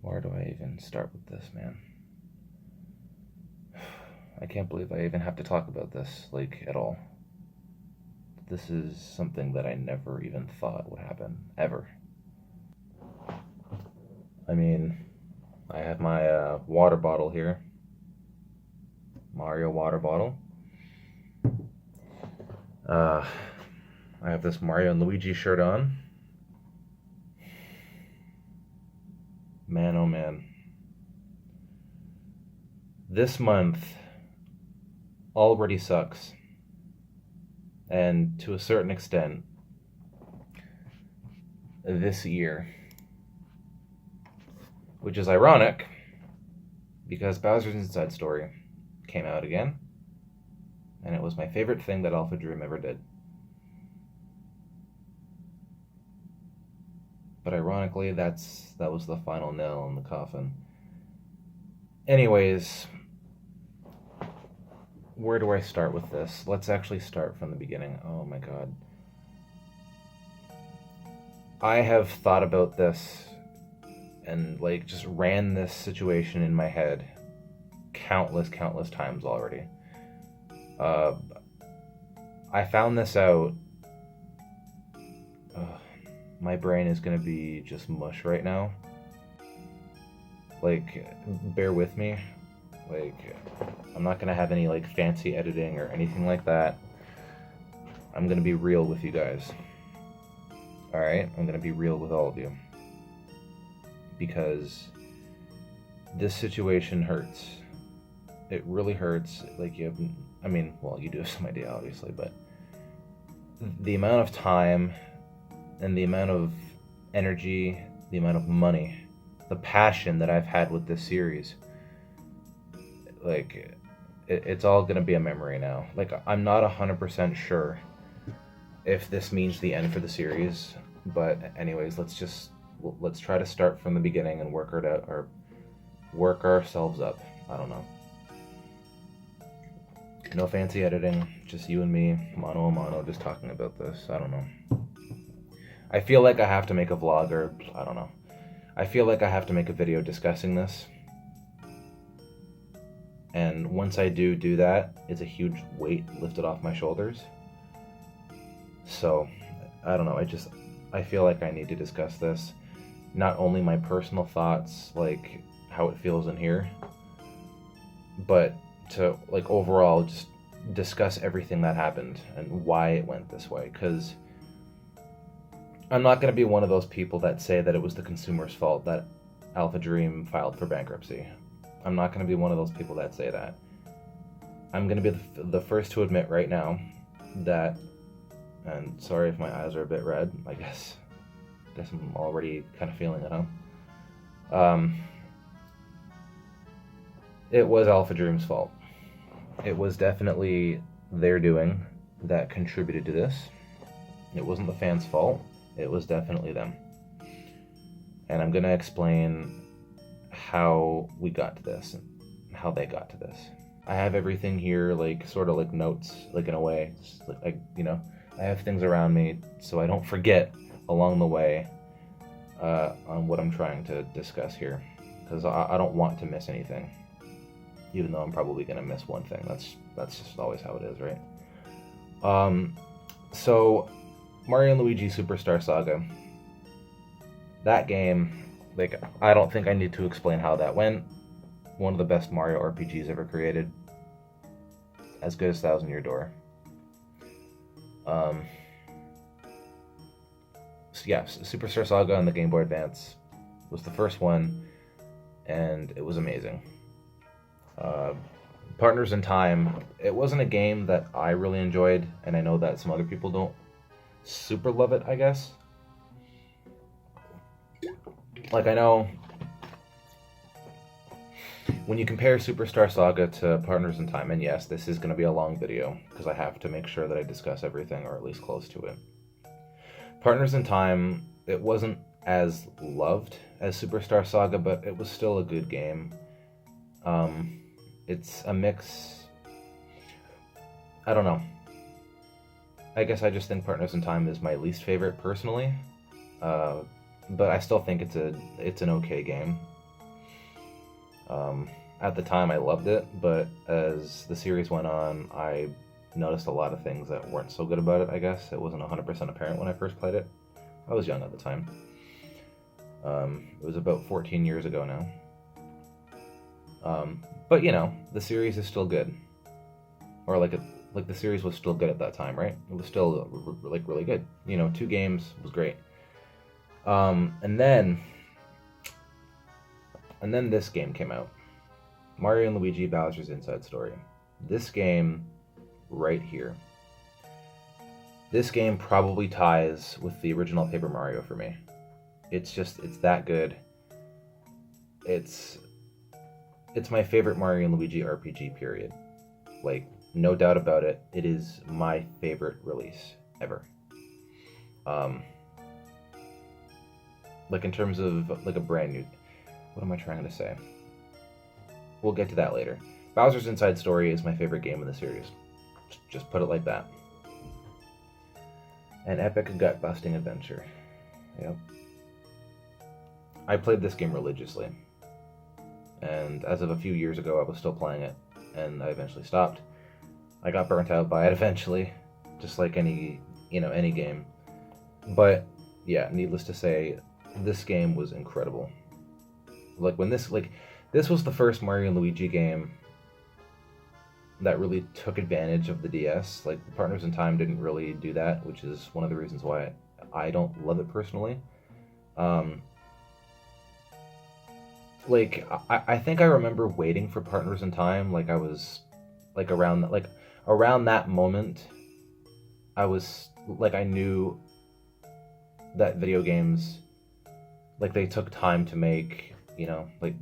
Where do I even start with this, man? I can't believe I even have to talk about this, like, at all. This is something that I never even thought would happen, ever. I mean, I have my water bottle here. Mario water bottle. I have this Mario and Luigi shirt on. Man, oh man. This month already sucks. And to a certain extent, this year. Which is ironic, because Bowser's Inside Story came out again, and it was my favorite thing that AlphaDream ever did. But ironically, that was the final nail in the coffin. Anyways, where do I start with this? Let's actually start from the beginning. Oh my god. I have thought about this and like just ran this situation in my head countless times already. I found this out. My brain is gonna be just mush right now. Like, bear with me. Like, I'm not gonna have any like fancy editing or anything like that. I'm gonna be real with you guys. Alright? I'm gonna be real with all of you. Because this situation hurts. It really hurts. Like, you have, I mean, well, you do have some idea, obviously, but the amount of time and the amount of energy, the amount of money, the passion that I've had with this series, like, it's all gonna be a memory now. Like, I'm not 100% sure if this means the end for the series, but anyways, let's try to start from the beginning and work it out, or work ourselves up. I don't know. No fancy editing, just you and me, mano a mano, just talking about this. I don't know. I feel like I have to make a vlog, or I don't know. I feel like I have to make a video discussing this. And once I do that, it's a huge weight lifted off my shoulders. So, I don't know, I feel like I need to discuss this. Not only my personal thoughts, like how it feels in here, but to like overall just discuss everything that happened and why it went this way. Because I'm not going to be one of those people that say that it was the consumer's fault that AlphaDream filed for bankruptcy. I'm not going to be one of those people that say that. I'm going to be the first to admit right now that, and sorry if my eyes are a bit red, I guess I'm already kind of feeling it, huh? It was AlphaDream's fault. It was definitely their doing that contributed to this. It wasn't the fans' fault. It was definitely them. And I'm going to explain how we got to this and how they got to this. I have everything here, like, sort of like notes, like in a way. Like, you know, I have things around me so I don't forget along the way on what I'm trying to discuss here. Because I don't want to miss anything. Even though I'm probably going to miss one thing. That's just always how it is, right? So, Mario and Luigi Superstar Saga. That game, like, I don't think I need to explain how that went. One of the best Mario RPGs ever created. As good as Thousand Year Door. So yeah, Superstar Saga on the Game Boy Advance was the first one, and it was amazing. Partners in Time, it wasn't a game that I really enjoyed, and I know that some other people don't super love it, I guess. Like, I know when you compare Superstar Saga to Partners in Time, and yes, this is going to be a long video, because I have to make sure that I discuss everything, or at least close to it. Partners in Time, it wasn't as loved as Superstar Saga, but it was still a good game. It's a mix. I don't know. I guess I just think Partners in Time is my least favorite personally. But I still think it's an okay game. At the time, I loved it, but as the series went on, I noticed a lot of things that weren't so good about it, I guess. It wasn't 100% apparent when I first played it. I was young at the time. It was about 14 years ago now. But, you know, the series is still good. Or, like the series was still good at that time, right? It was still, like, really good. You know, 2 games was great. And then this game came out. Mario and Luigi Bowser's Inside Story. This game right here. This game probably ties with the original Paper Mario for me. It's that good. It's my favorite Mario and Luigi RPG, period. Like, no doubt about it. It is my favorite release ever. Like, in terms of, like, a brand new... What am I trying to say? We'll get to that later. Bowser's Inside Story is my favorite game in the series. Just put it like that. An epic gut-busting adventure. Yep. I played this game religiously. And as of a few years ago, I was still playing it. And I eventually stopped. I got burnt out by it eventually. Just like any game. But, yeah, needless to say, this game was incredible. Like, this was the first Mario and Luigi game that really took advantage of the DS. Like, Partners in Time didn't really do that, which is one of the reasons why I don't love it personally. Like, I think I remember waiting for Partners in Time, like, I was, like, around that moment, I was, like, I knew that video games, like, they took time to make, you know, like,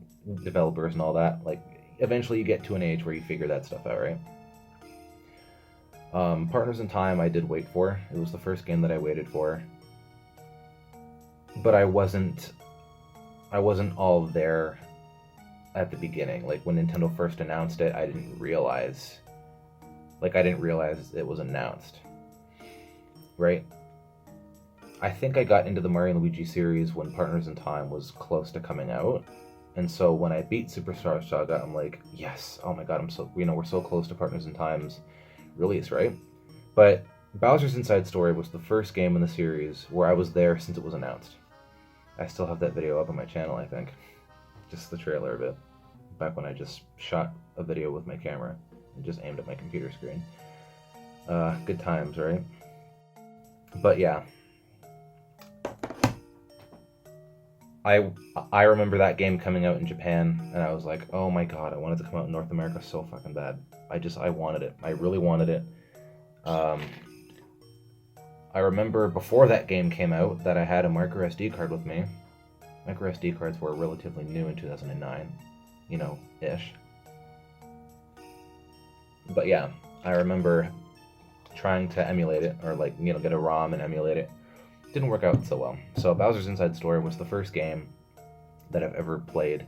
developers and all that. Like, eventually you get to an age where you figure that stuff out, right? Partners in Time I did wait for. It was the first game that I waited for. But I wasn't all there at the beginning. Like, when Nintendo first announced it, I didn't realize it was announced. Right? I think I got into the Mario and Luigi series when Partners in Time was close to coming out. And so when I beat Superstar Saga, I'm like, yes, oh my god, we're so close to Partners in Time's release, right? But Bowser's Inside Story was the first game in the series where I was there since it was announced. I still have that video up on my channel, I think. Just the trailer of it. Back when I just shot a video with my camera and just aimed at my computer screen. Good times, right? But yeah. I remember that game coming out in Japan, and I was like, oh my god, I wanted to come out in North America so fucking bad. I wanted it. I really wanted it. I remember before that game came out that I had a micro SD card with me. Micro SD cards were relatively new in 2009, ish. But yeah, I remember trying to emulate it, or get a ROM and emulate it. Didn't work out so well. So Bowser's Inside Story was the first game that I've ever played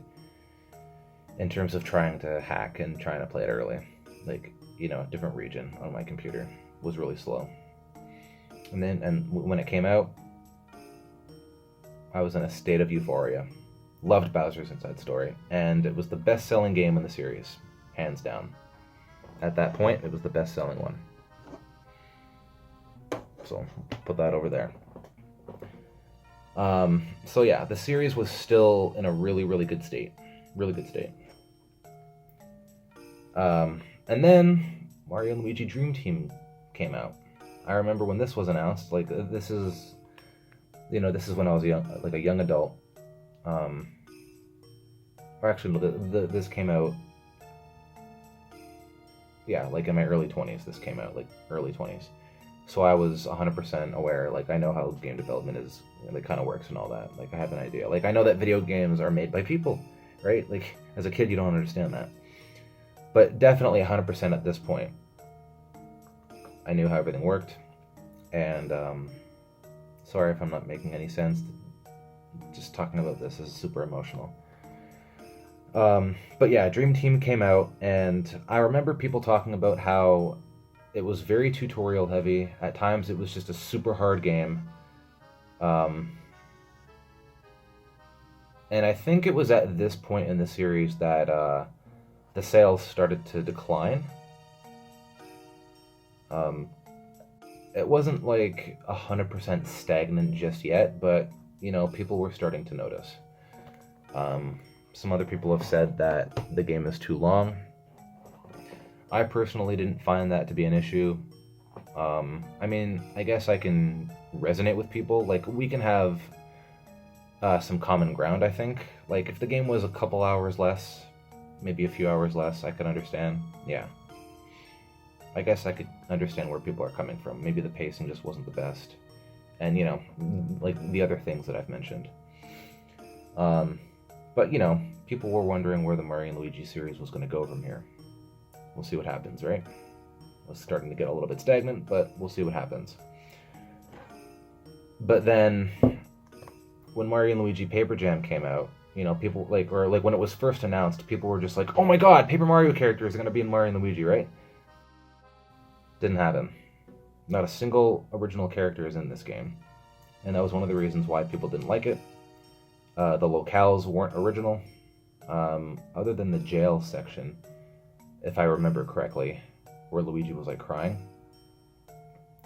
in terms of trying to hack and trying to play it early. A different region on my computer was really slow. And when it came out, I was in a state of euphoria. Loved Bowser's Inside Story, and it was the best-selling game in the series, hands down. At that point, it was the best-selling one. So, put that over there. So yeah, the series was still in a really, really good state. Really good state. And then Mario and Luigi Dream Team came out. I remember when this was announced, this is when I was a young adult. Or actually, no, this came out, yeah, in my early 20s, this came out, early 20s. So I was 100% aware, I know how game development is, kind of works and all that. I have an idea. I know that video games are made by people, right? As a kid, you don't understand that. But definitely 100% at this point, I knew how everything worked. And, sorry if I'm not making any sense. Just talking about this is super emotional. But yeah, Dream Team came out, and I remember people talking about how it was very tutorial heavy. At times it was just a super hard game. And I think it was at this point in the series that the sales started to decline. It wasn't like 100% stagnant just yet, but people were starting to notice. Some other people have said that the game is too long. I personally didn't find that to be an issue. I mean, I guess I can resonate with people. Like, we can have some common ground, I think. Like, if the game was a couple hours less, maybe a few hours less, I could understand. Yeah. I guess I could understand where people are coming from. Maybe the pacing just wasn't the best. And, like the other things that I've mentioned. But, people were wondering where the Mario and Luigi series was going to go from here. We'll see what happens, right? It was starting to get a little bit stagnant, but we'll see what happens. But then, when Mario and Luigi Paper Jam came out, people, when it was first announced, people were just like, oh my god, Paper Mario characters are going to be in Mario and Luigi, right? Didn't happen. Not a single original character is in this game. And that was one of the reasons why people didn't like it. The locales weren't original. Other than the jail section, if I remember correctly, where Luigi was like crying.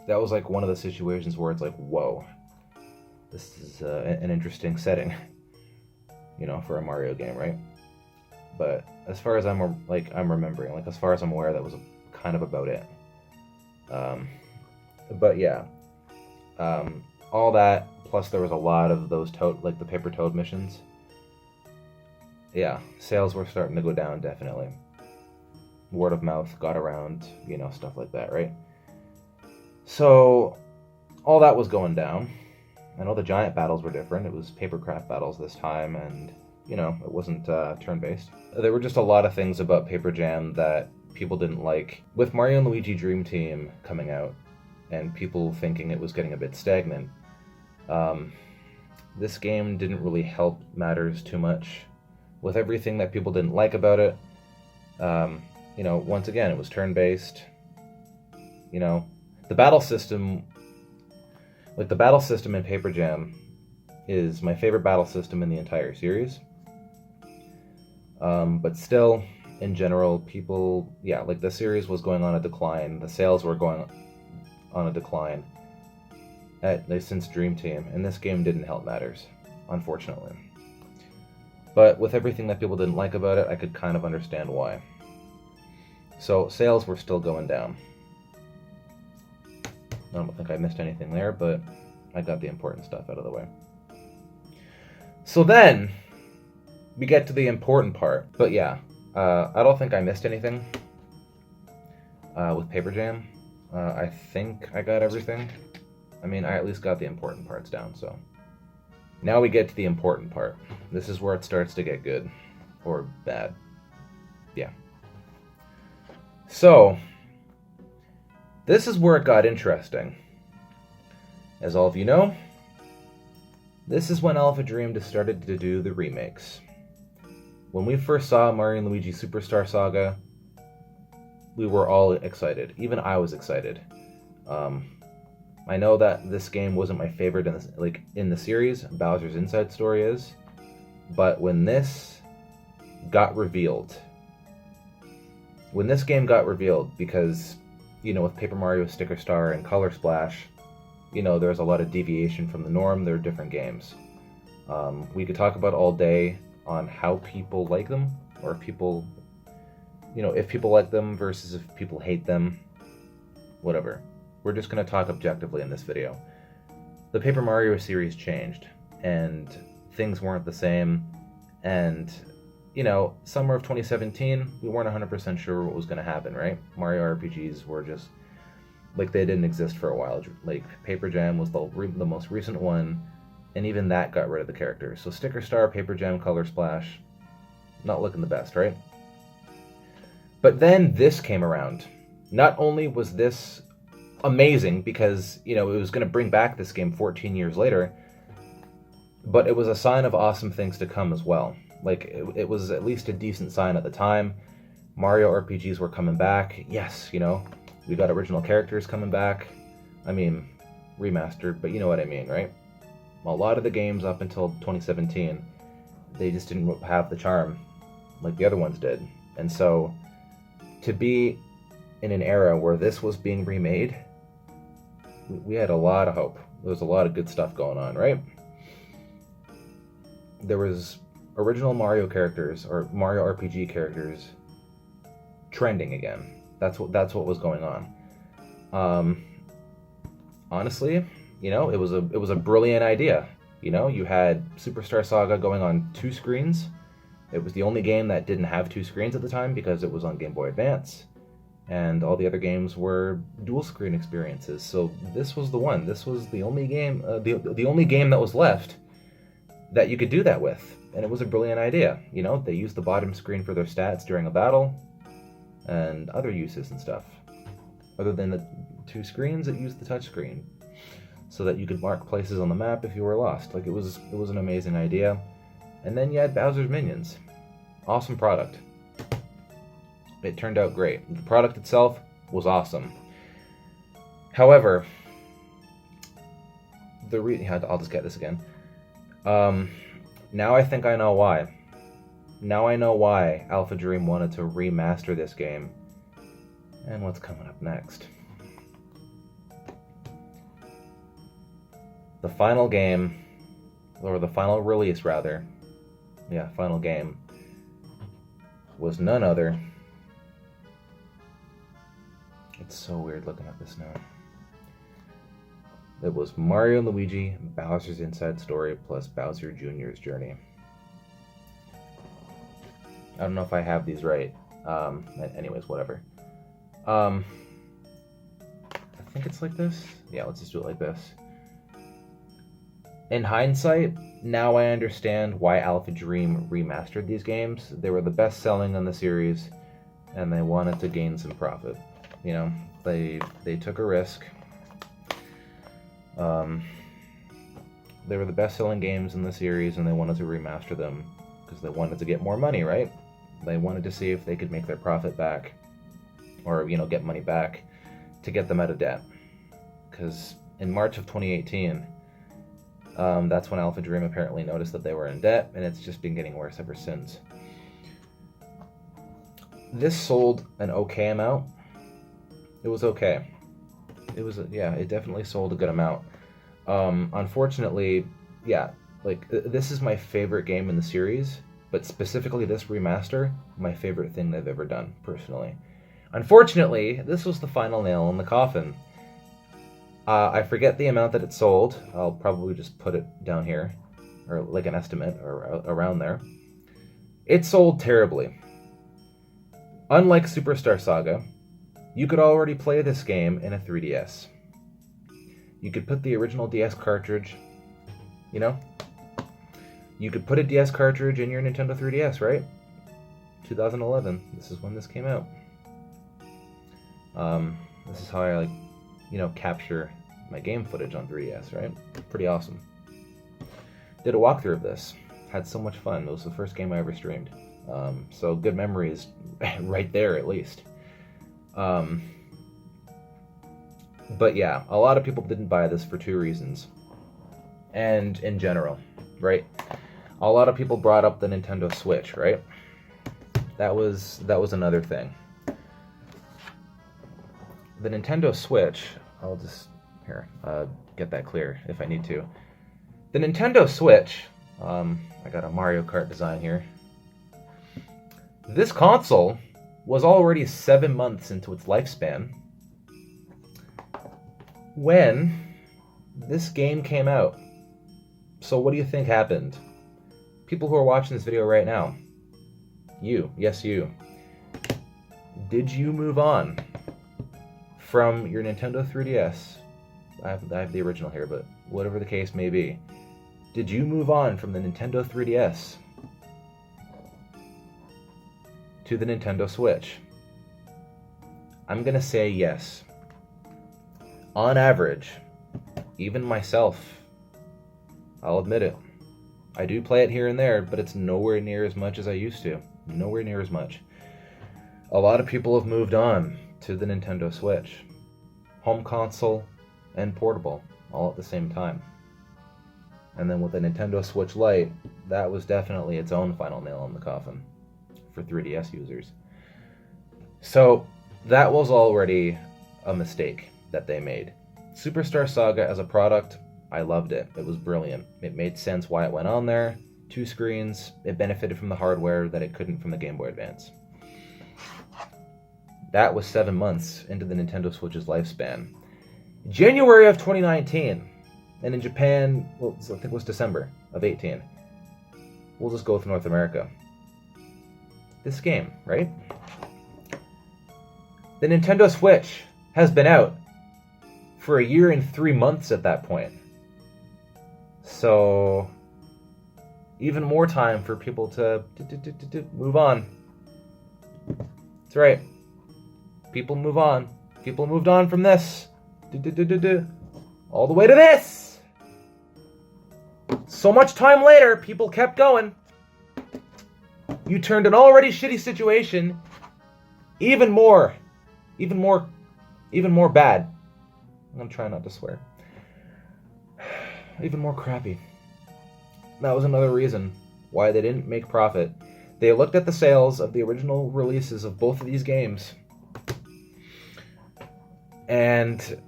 That was like one of the situations where it's like, whoa, this is an interesting setting, for a Mario game, right? But as far as I'm remembering, as far as I'm aware, that was kind of about it. But yeah, all that, plus there was a lot of those the Paper Toad missions. Yeah, sales were starting to go down, definitely. Word of mouth got around, stuff like that, right? So, all that was going down. I know the giant battles were different. It was papercraft battles this time, and, it wasn't turn-based. There were just a lot of things about Paper Jam that people didn't like. With Mario and Luigi Dream Team coming out, and people thinking it was getting a bit stagnant, this game didn't really help matters too much. With everything that people didn't like about it, once again, it was turn-based. The battle system, the battle system in Paper Jam is my favorite battle system in the entire series. But still, in general, people, the series was going on a decline. The sales were going on a decline since Dream Team, and this game didn't help matters, unfortunately. But with everything that people didn't like about it, I could kind of understand why. So sales were still going down. I don't think I missed anything there, but I got the important stuff out of the way. So then, we get to the important part. But yeah, I don't think I missed anything with Paper Jam. I think I got everything. I mean, I at least got the important parts down, so. Now we get to the important part. This is where it starts to get good. Or bad. Yeah. So, this is where it got interesting. As all of you know, this is when AlphaDream started to do the remakes. When we first saw Mario & Luigi Superstar Saga, we were all excited. Even I was excited. I know that this game wasn't my favorite in the series. Bowser's Inside Story is. But when this got revealed, because, with Paper Mario Sticker Star and Color Splash, there's a lot of deviation from the norm. They're different games. We could talk about all day on how people like them, or if people like them versus if people hate them, whatever. We're just going to talk objectively in this video. The Paper Mario series changed, and things weren't the same, and, summer of 2017, we weren't 100% sure what was going to happen, right? Mario RPGs were just, they didn't exist for a while. Paper Jam was the most recent one, and even that got rid of the characters. So Sticker Star, Paper Jam, Color Splash, not looking the best, right? But then this came around. Not only was this amazing, because, it was going to bring back this game 14 years later, but it was a sign of awesome things to come as well. It was at least a decent sign at the time. Mario RPGs were coming back. Yes, we got original characters coming back. I mean, remastered, but you know what I mean, right? A lot of the games up until 2017, They just didn't have the charm like the other ones did. And so to be in an era where this was being remade, we had a lot of hope. There was a lot of good stuff going on, right? There was original Mario characters, or Mario RPG characters, trending again. That's what was going on. Honestly, it was a brilliant idea. You had Superstar Saga going on 2 screens. It was the only game that didn't have 2 screens at the time because it was on Game Boy Advance, and all the other games were dual screen experiences. So this was the one. This was the only game, the only game that was left that you could do that with, and it was a brilliant idea. They used the bottom screen for their stats during a battle, and other uses and stuff. Other than the 2 screens, it used the touch screen so that you could mark places on the map if you were lost. Like, it was an amazing idea. And then you had Bowser's Minions. Awesome product. It turned out great. The product itself was awesome. However, I'll just get this again. Now I think I know why. Now I know why AlphaDream wanted to remaster this game. And what's coming up next. The final game, or the final release rather, final game, was none other. It's so weird looking at this now. It was Mario & Luigi, Bowser's Inside Story, plus Bowser Jr.'s Journey. I don't know if I have these right. Anyways, whatever. I think it's like this. Yeah, let's just do it like this. In hindsight, now I understand why AlphaDream remastered these games. They were the best selling in the series, and they wanted to gain some profit. They took a risk. They were the best selling games in the series, and they wanted to remaster them because they wanted to get more money, right? They wanted to see if they could make their profit back, or get money back to get them out of debt. Because in March of 2018, that's when AlphaDream apparently noticed that they were in debt, and it's just been getting worse ever since. This sold an okay amount. It was okay. It definitely sold a good amount. Unfortunately, this is my favorite game in the series, but specifically this remaster, my favorite thing they've ever done, personally. Unfortunately, this was the final nail in the coffin. I forget the amount that it sold. I'll probably just put it down here, or like an estimate, or around there. It sold terribly. Unlike Superstar Saga, you could already play this game in a 3DS. You could put the original DS cartridge, You could put a DS cartridge in your Nintendo 3DS, right? 2011, this is when this came out. This is how I capture my game footage on 3DS, right? Pretty awesome. Did a walkthrough of this. Had so much fun. It was the first game I ever streamed. So good memories right there, at least. But yeah, a lot of people didn't buy this for 2 reasons. And in general, right? A lot of people brought up the Nintendo Switch, right? That was another thing. The Nintendo Switch, I'll just get that clear if I need to. The Nintendo Switch, I got a Mario Kart design here. This console was already 7 months into its lifespan when this game came out. So what do you think happened? People who are watching this video right now, yes you, did you move on from your Nintendo 3DS? I have the original here, but whatever the case may be, did you move on from the Nintendo 3DS to the Nintendo Switch? I'm gonna say yes. On average, even myself, I'll admit it, I do play it here and there, but it's nowhere near as much as I used to. Nowhere near as much. A lot of people have moved on to the Nintendo Switch. Home console and portable, all at the same time. And then with the Nintendo Switch Lite, that was definitely its own final nail in the coffin for 3DS users. So that was already a mistake that they made. Superstar Saga as a product, I loved it. It was brilliant. It made sense why it went on there. 2 screens. It benefited from the hardware that it couldn't from the Game Boy Advance. That was 7 months into the Nintendo Switch's lifespan. January of 2019, and in Japan, well, I think it was December of 18. We'll just go with North America. This game, right? The Nintendo Switch has been out for 1 year and 3 months at that point. So, even more time for people to move on. That's right. People move on. People moved on from this. All the way to this. So much time later, people kept going. You turned an already shitty situation even more bad. I'm gonna try not to swear. Even more crappy. That was another reason why they didn't make profit. They looked at the sales of the original releases of both of these games, and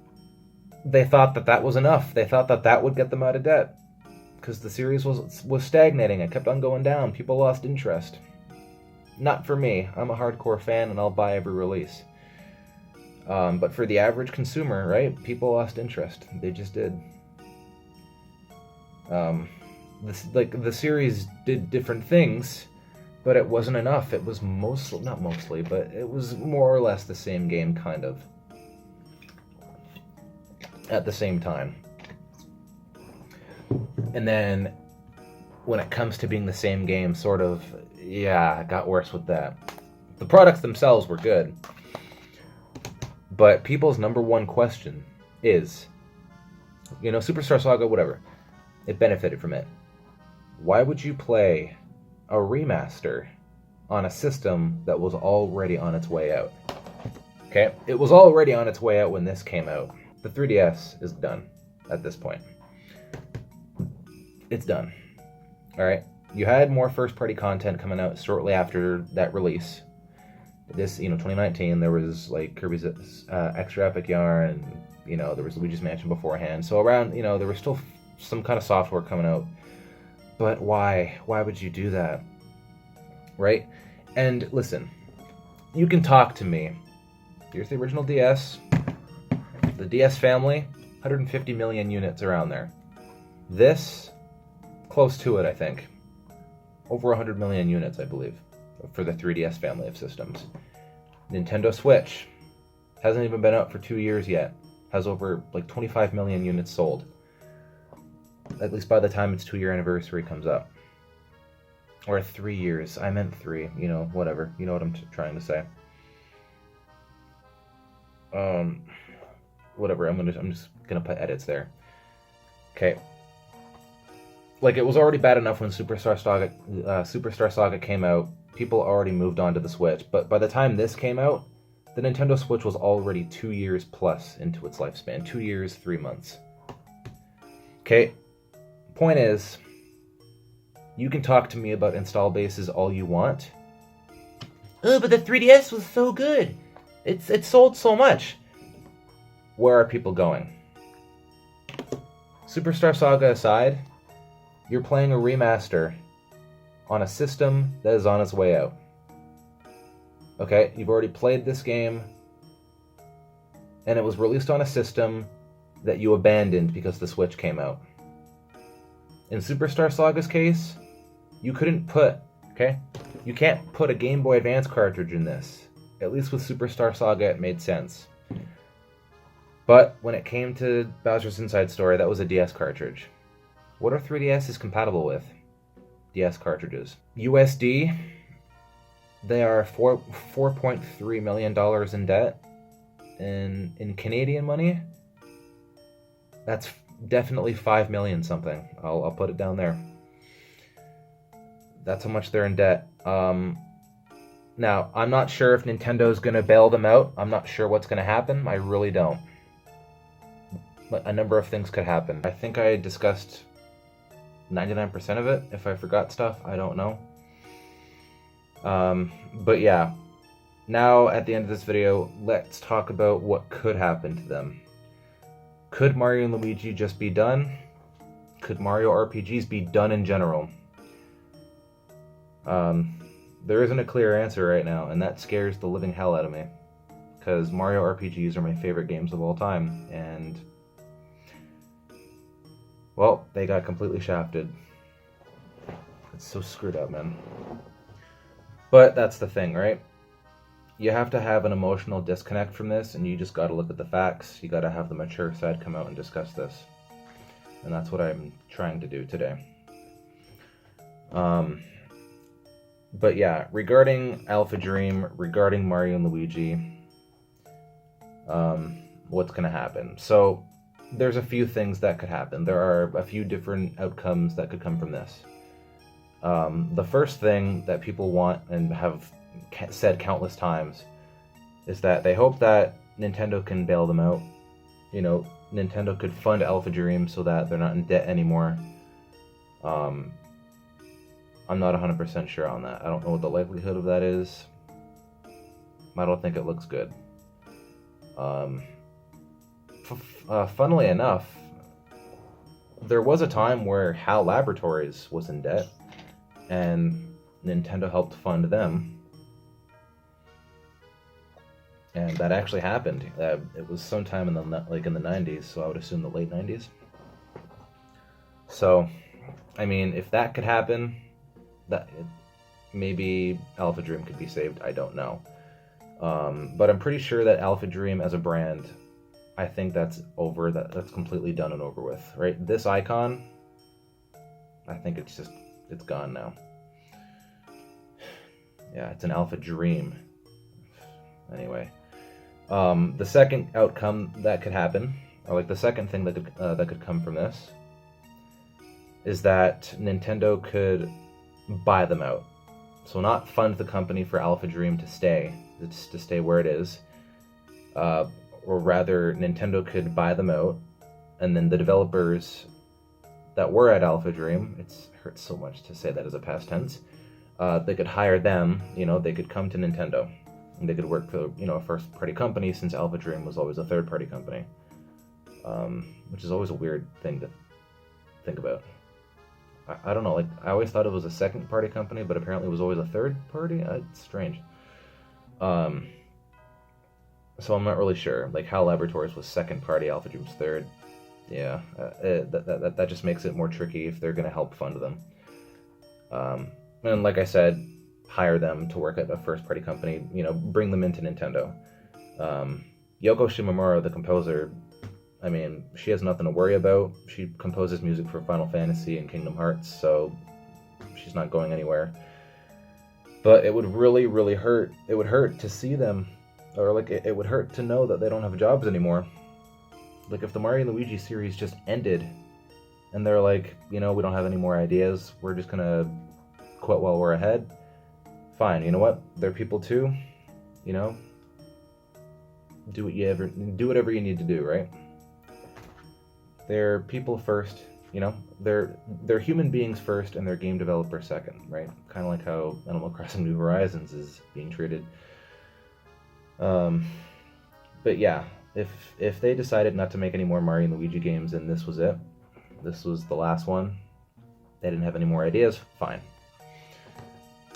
they thought that that was enough. They thought that that would get them out of debt, because the series was stagnating. It kept on going down. People lost interest. Not for me. I'm a hardcore fan, and I'll buy every release. But for the average consumer, right? People lost interest. They just did. The series did different things, but it wasn't enough. It was not mostly, but it was more or less the same game, kind of. At the same time. And then, when it comes to being the same game, sort of, yeah, it got worse with that. The products themselves were good. But people's number one question is, Superstar Saga, whatever, it benefited from it. Why would you play a remaster on a system that was already on its way out? Okay? It was already on its way out when this came out. The 3DS is done at this point. It's done. Alright? You had more first-party content coming out shortly after that release. This, 2019, there was, like, Kirby's Extra Epic Yarn, and, there was Luigi's Mansion beforehand. So around, there was still some kind of software coming out. But why? Why would you do that? Right? And listen, you can talk to me. Here's the original DS. The DS family, 150 million units around there. This, close to it, I think. Over 100 million units, I believe, for the 3DS family of systems. Nintendo Switch hasn't even been out for 2 years yet. Has over, 25 million units sold. At least by the time its 2-year anniversary comes up. Or 3 years. I meant 3. Whatever. You know what I'm trying to say. Whatever. I'm just gonna put edits there. Okay. It was already bad enough when Superstar Saga came out. People already moved on to the Switch. But by the time this came out, the Nintendo Switch was already 2 years plus into its lifespan. 2 years, 3 months. Okay. Point is, you can talk to me about install bases all you want. Oh, but the 3DS was so good. It sold so much. Where are people going? Superstar Saga aside, you're playing a remaster on a system that is on its way out. Okay, you've already played this game, and it was released on a system that you abandoned because the Switch came out. In Superstar Saga's case, you can't put a Game Boy Advance cartridge in this. At least with Superstar Saga, it made sense. But when it came to Bowser's Inside Story, that was a DS cartridge. What are 3DSs compatible with? DS cartridges. USD, they are $4.3 million in debt. In Canadian money, that's definitely 5 million something. I'll put it down there. That's how much they're in debt. Now, I'm not sure if Nintendo's going to bail them out. I'm not sure what's going to happen. I really don't. But a number of things could happen. I think I discussed 99% of it. If I forgot stuff, I don't know. But yeah, now at the end of this video, let's talk about what could happen to them. Could Mario and Luigi just be done? Could Mario RPGs be done in general? There isn't a clear answer right now, and that scares the living hell out of me. Because Mario RPGs are my favorite games of all time, and well, they got completely shafted. It's so screwed up, man. But that's the thing, right? You have to have an emotional disconnect from this, and you just gotta look at the facts. You gotta have the mature side come out and discuss this. And that's what I'm trying to do today. But yeah, regarding AlphaDream, regarding Mario and Luigi, what's gonna happen? So, there's a few things that could happen. There are a few different outcomes that could come from this. The first thing that people want and have said countless times is that they hope that Nintendo can bail them out. You know, Nintendo could fund AlphaDream so that they're not in debt anymore. I'm not 100% sure on that. I don't know what the likelihood of that is. I don't think it looks good. Funnily enough, there was a time where HAL Laboratories was in debt, and Nintendo helped fund them. And that actually happened. It was sometime in the 90s, so I would assume the late 90s. So, I mean, if that could happen, maybe AlphaDream could be saved. I don't know. But I'm pretty sure that AlphaDream as a brand, I think that's over. That's completely done and over with, right? This icon, I think it's gone now. Yeah, it's an AlphaDream. Anyway, the second outcome that could happen, or like the second thing that could come from this, is that Nintendo could buy them out. So not fund the company for AlphaDream to stay where it is, or rather, Nintendo could buy them out, and then the developers that were at AlphaDream, it hurts so much to say that as a past tense, they could hire them. You know, they could come to Nintendo. And they could work for, you know, a first-party company, since AlphaDream was always a third-party company, which is always a weird thing to think about. I don't know, like, I always thought it was a second-party company, but apparently it was always a third-party? It's strange. So I'm not really sure. Like, HAL Laboratories was second-party, AlphaDream's third. Yeah, that just makes it more tricky if they're going to help fund them. And like I said, hire them to work at a first-party company, you know, bring them into Nintendo. Yoko Shimomura, the composer, I mean, she has nothing to worry about. She composes music for Final Fantasy and Kingdom Hearts, so she's not going anywhere. But it would really, really hurt. It would hurt to see them, or like, it would hurt to know that they don't have jobs anymore. Like, if the Mario and Luigi series just ended, and they're like, you know, we don't have any more ideas, we're just gonna quit while we're ahead. Fine, you know what? They're people too, you know? Do whatever you need to do, right? They're people first, you know? They're human beings first, and they're game developers second, right? Kind of like how Animal Crossing New Horizons is being treated. But yeah, if they decided not to make any more Mario and Luigi games and this was it, this was the last one, they didn't have any more ideas, fine.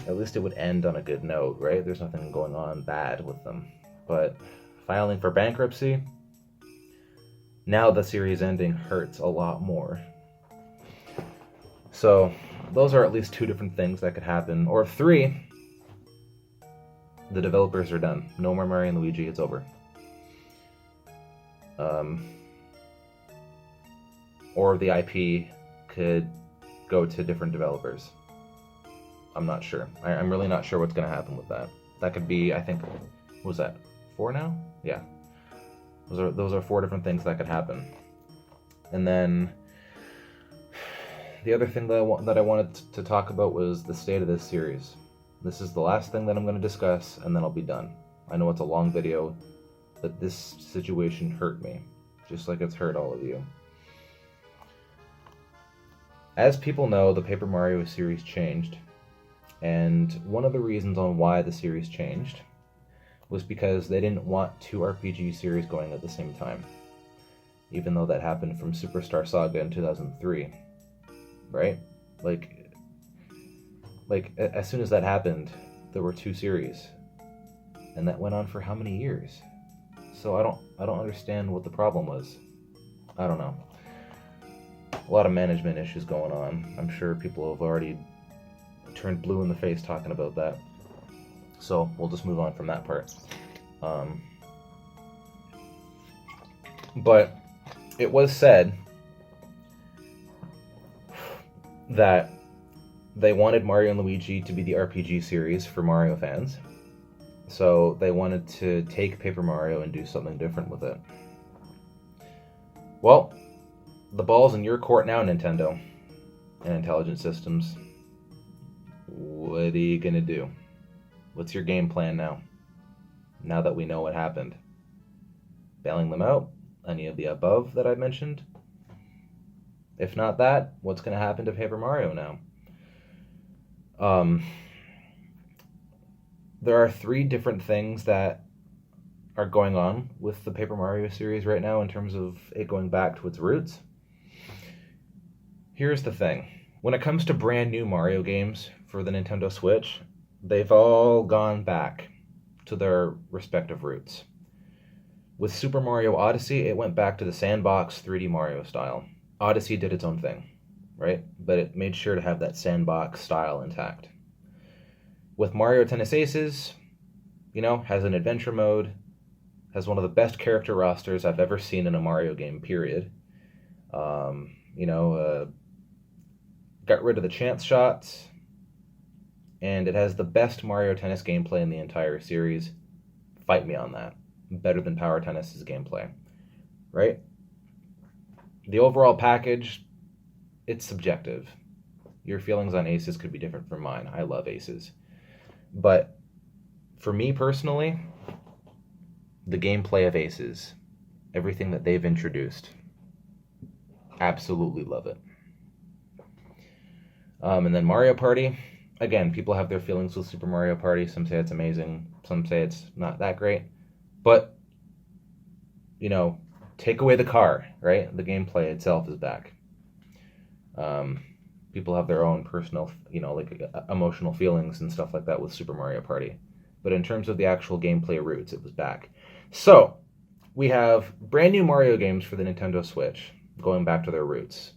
At least it would end on a good note, right? There's nothing going on bad with them. But filing for bankruptcy, now the series ending hurts a lot more. So those are at least two different things that could happen. Or three, the developers are done. No more Mario and Luigi, it's over. Or the IP could go to different developers. I'm not sure. I'm really not sure what's going to happen with that. That could be, I think, what was that, 4 now? Yeah. Those are 4 different things that could happen. And then the other thing that I wanted to talk about was the state of this series. This is the last thing that I'm going to discuss, and then I'll be done. I know it's a long video, but this situation hurt me, just like it's hurt all of you. As people know, the Paper Mario series changed, and one of the reasons on why the series changed was because they didn't want two RPG series going at the same time, even though that happened from Superstar Saga in 2003, right? Like as soon as that happened, there were two series, and that went on for how many years? So I don't understand what the problem was. I don't know. A lot of management issues going on. I'm sure people have already turned blue in the face talking about that. So we'll just move on from that part. But it was said that they wanted Mario and Luigi to be the RPG series for Mario fans. So they wanted to take Paper Mario and do something different with it. Well, the ball's in your court now, Nintendo and Intelligent Systems. What are you gonna do? What's your game plan now? Now that we know what happened? Bailing them out? Any of the above that I mentioned? If not that, what's gonna happen to Paper Mario now? There are three different things that are going on with the Paper Mario series right now in terms of it going back to its roots. Here's the thing. When it comes to brand new Mario games for the Nintendo Switch, they've all gone back to their respective roots. With Super Mario Odyssey, it went back to the sandbox 3D Mario style. Odyssey did its own thing, right? But it made sure to have that sandbox style intact. With Mario Tennis Aces, has an adventure mode, has one of the best character rosters I've ever seen in a Mario game, period. Got rid of the chance shots, and it has the best Mario Tennis gameplay in the entire series. Fight me on that. Better than Power Tennis's gameplay, right? The overall package, it's subjective. Your feelings on Aces could be different from mine. I love Aces. But for me personally, the gameplay of Aces, everything that they've introduced, absolutely love it. And then Mario Party, again, people have their feelings with Super Mario Party. Some say it's amazing. Some say it's not that great. But, take away the car, right? The gameplay itself is back. People have their own personal, emotional feelings and stuff like that with Super Mario Party. But in terms of the actual gameplay roots, it was back. So, we have brand new Mario games for the Nintendo Switch, going back to their roots.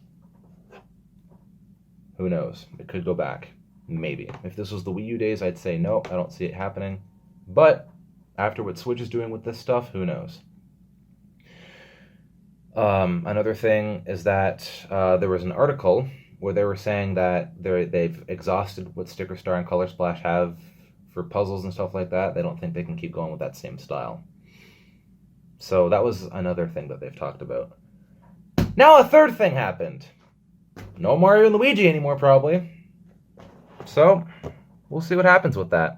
Who knows? It could go back. Maybe. If this was the Wii U days, I'd say no, I don't see it happening. But after what Switch is doing with this stuff, who knows? Another thing is that there was an article where they were saying that they've exhausted what Sticker Star and Color Splash have for puzzles and stuff like that. They don't think they can keep going with that same style. So that was another thing that they've talked about. Now a third thing happened. No Mario and Luigi anymore, probably. So, we'll see what happens with that.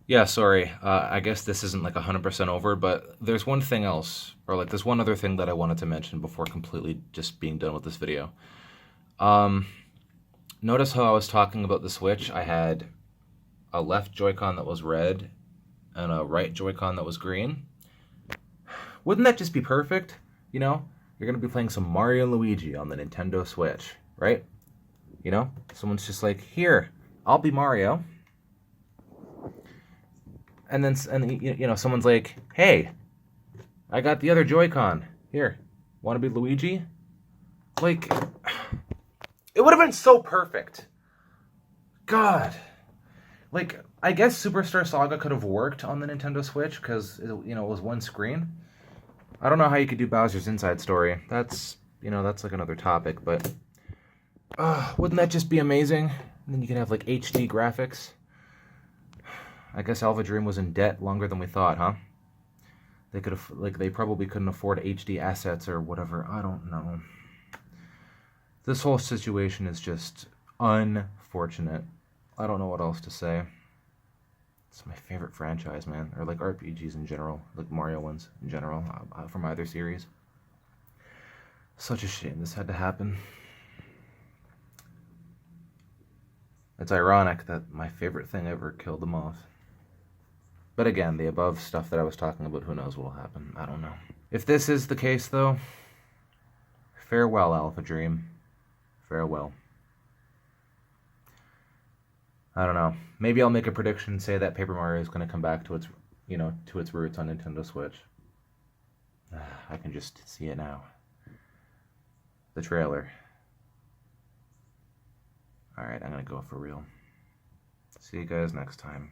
Yeah, sorry. I guess this isn't 100% over, but there's one thing else, or there's one other thing that I wanted to mention before completely just being done with this video. Notice how I was talking about the Switch. I had a left Joy-Con that was red and a right Joy-Con that was green. Wouldn't that just be perfect? You're going to be playing some Mario and Luigi on the Nintendo Switch, right? Someone's just like, here, I'll be Mario. And then, someone's like, hey, I got the other Joy-Con. Here, want to be Luigi? It would have been so perfect. God. I guess Superstar Saga could have worked on the Nintendo Switch because, it was one screen. I don't know how you could do Bowser's Inside Story. That's another topic, but wouldn't that just be amazing? And then you can have, HD graphics. I guess AlphaDream was in debt longer than we thought, huh? They could have, they probably couldn't afford HD assets or whatever. I don't know. This whole situation is just unfortunate. I don't know what else to say. It's my favorite franchise, man. Or like RPGs in general, like Mario ones in general, from either series. Such a shame this had to happen. It's ironic that my favorite thing ever killed them off. But again, the above stuff that I was talking about, who knows what will happen. I don't know. If this is the case, though, farewell, AlphaDream. Farewell. I don't know. Maybe I'll make a prediction and say that Paper Mario is going to come back to its, to its roots on Nintendo Switch. I can just see it now. The trailer. Alright, I'm going to go for real. See you guys next time.